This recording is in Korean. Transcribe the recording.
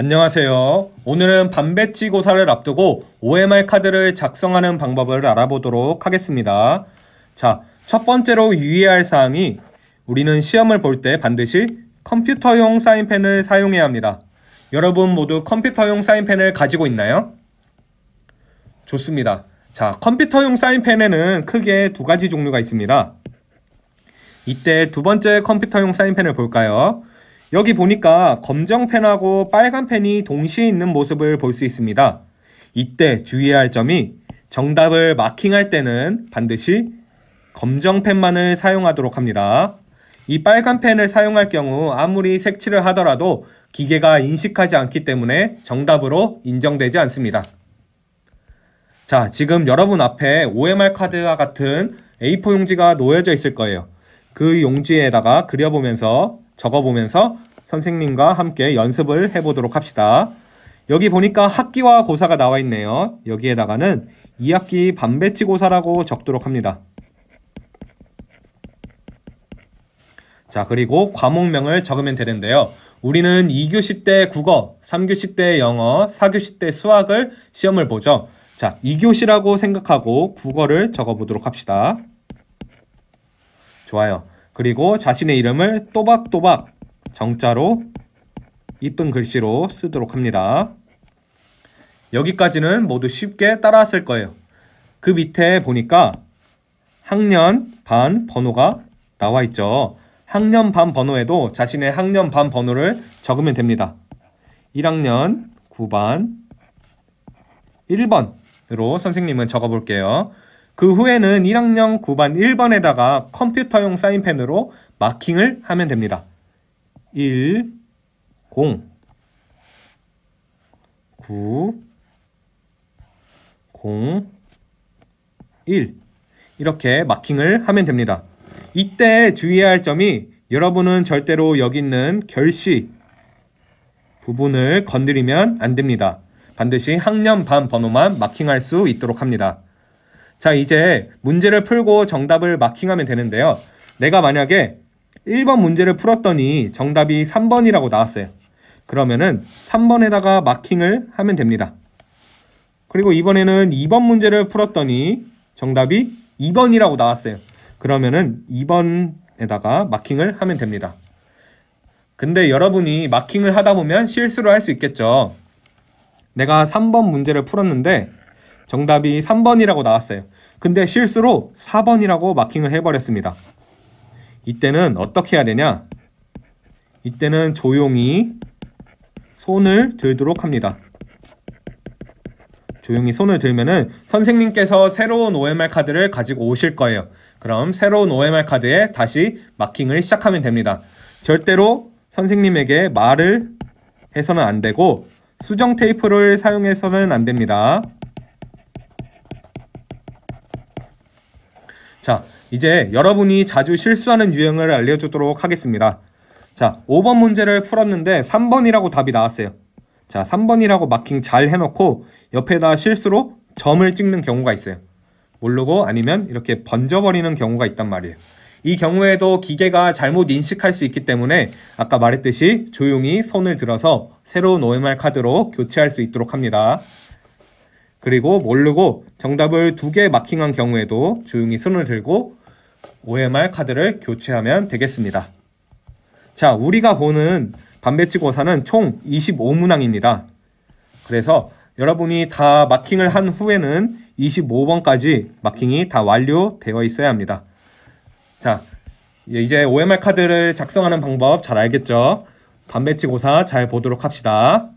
안녕하세요. 오늘은 반배치고사를 앞두고 OMR 카드를 작성하는 방법을 알아보도록 하겠습니다. 자, 첫 번째로 유의할 사항이 우리는 시험을 볼 때 반드시 컴퓨터용 사인펜을 사용해야 합니다. 여러분 모두 컴퓨터용 사인펜을 가지고 있나요? 좋습니다. 자, 컴퓨터용 사인펜에는 크게 두 가지 종류가 있습니다. 이때 두 번째 컴퓨터용 사인펜을 볼까요? 여기 보니까 검정펜하고 빨간펜이 동시에 있는 모습을 볼 수 있습니다. 이때 주의해야 할 점이 정답을 마킹할 때는 반드시 검정펜만을 사용하도록 합니다. 이 빨간펜을 사용할 경우 아무리 색칠을 하더라도 기계가 인식하지 않기 때문에 정답으로 인정되지 않습니다. 자, 지금 여러분 앞에 OMR 카드와 같은 A4 용지가 놓여져 있을 거예요. 그 용지에다가 그려보면서 적어보면서 선생님과 함께 연습을 해보도록 합시다. 여기 보니까 학기와 고사가 나와 있네요. 여기에다가는 2학기 반배치고사라고 적도록 합니다. 자, 그리고 과목명을 적으면 되는데요. 우리는 2교시 때 국어, 3교시 때 영어, 4교시 때 수학을 시험을 보죠. 자, 2교시라고 생각하고 국어를 적어보도록 합시다. 좋아요. 그리고 자신의 이름을 또박또박 정자로 이쁜 글씨로 쓰도록 합니다. 여기까지는 모두 쉽게 따라왔을 거예요. 그 밑에 보니까 학년 반 번호가 나와 있죠. 학년 반 번호에도 자신의 학년 반 번호를 적으면 됩니다. 1학년 9반 1번으로 선생님은 적어볼게요. 그 후에는 1학년 9반 1번에다가 컴퓨터용 사인펜으로 마킹을 하면 됩니다. 1, 0, 9, 0, 1 이렇게 마킹을 하면 됩니다. 이때 주의해야 할 점이 여러분은 절대로 여기 있는 결시 부분을 건드리면 안 됩니다. 반드시 학년 반 번호만 마킹할 수 있도록 합니다. 자, 이제 문제를 풀고 정답을 마킹하면 되는데요. 내가 만약에 1번 문제를 풀었더니 정답이 3번이라고 나왔어요. 그러면은 3번에다가 마킹을 하면 됩니다. 그리고 이번에는 2번 문제를 풀었더니 정답이 2번이라고 나왔어요. 그러면은 2번에다가 마킹을 하면 됩니다. 근데 여러분이 마킹을 하다 보면 실수를 할 수 있겠죠. 내가 3번 문제를 풀었는데 정답이 3번이라고 나왔어요. 근데 실수로 4번이라고 마킹을 해버렸습니다. 이때는 어떻게 해야 되냐? 이때는 조용히 손을 들도록 합니다. 조용히 손을 들면은 선생님께서 새로운 OMR 카드를 가지고 오실 거예요. 그럼 새로운 OMR 카드에 다시 마킹을 시작하면 됩니다. 절대로 선생님에게 말을 해서는 안 되고 수정 테이프를 사용해서는 안 됩니다. 자, 이제 여러분이 자주 실수하는 유형을 알려주도록 하겠습니다. 자, 5번 문제를 풀었는데 3번이라고 답이 나왔어요. 자, 3번이라고 마킹 잘 해놓고 옆에다 실수로 점을 찍는 경우가 있어요. 모르고 아니면 이렇게 번져버리는 경우가 있단 말이에요. 이 경우에도 기계가 잘못 인식할 수 있기 때문에 아까 말했듯이 조용히 손을 들어서 새로운 OMR 카드로 교체할 수 있도록 합니다. 그리고 모르고 정답을 2개 마킹한 경우에도 조용히 손을 들고 OMR 카드를 교체하면 되겠습니다. 자, 우리가 보는 반배치고사는 총 25문항입니다. 그래서 여러분이 다 마킹을 한 후에는 25번까지 마킹이 다 완료되어 있어야 합니다. 자, 이제 OMR 카드를 작성하는 방법 잘 알겠죠? 반배치고사 잘 보도록 합시다.